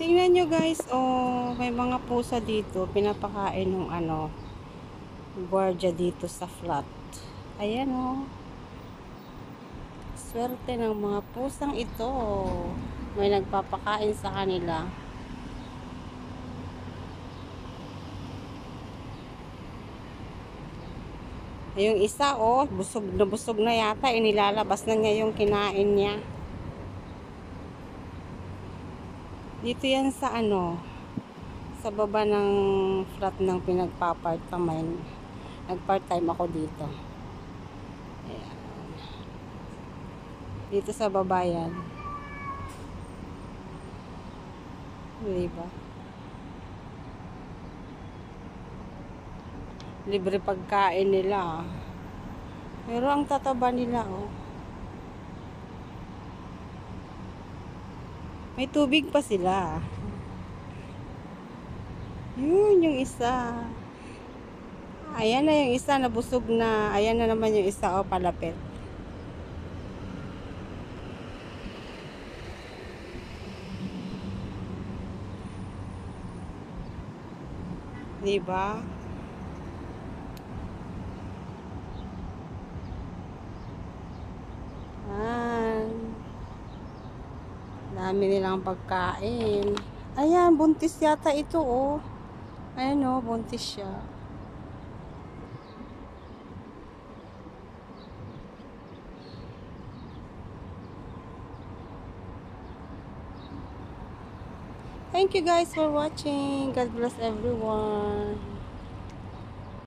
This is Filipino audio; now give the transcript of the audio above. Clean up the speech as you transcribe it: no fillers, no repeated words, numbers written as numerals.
Tingnan nyo guys, oh, may mga pusa dito. Pinapakain ng gwardiya dito sa flat. Ayan oh. Swerte ng mga pusang ito. May nagpapakain sa kanila. Yung isa oh, busog na yata. Inilalabas na niya yung kinain niya. Dito yan sa sa baba ng flat ng pinagpa-part-time. Nag-part-time ako dito. Ayan. Dito sa baba yan. Diba? Libre pagkain nila. Pero ang tataba nila oh. May tubig pa sila. Yun yung isa. Ayan na yung isa, nabusog na. Ayan na naman yung isa, oh, palapit. Diba? Dami nilang pagkain. Ayan, buntis yata ito, oh. Ayan, oh, buntis siya. Thank you guys for watching. God bless everyone.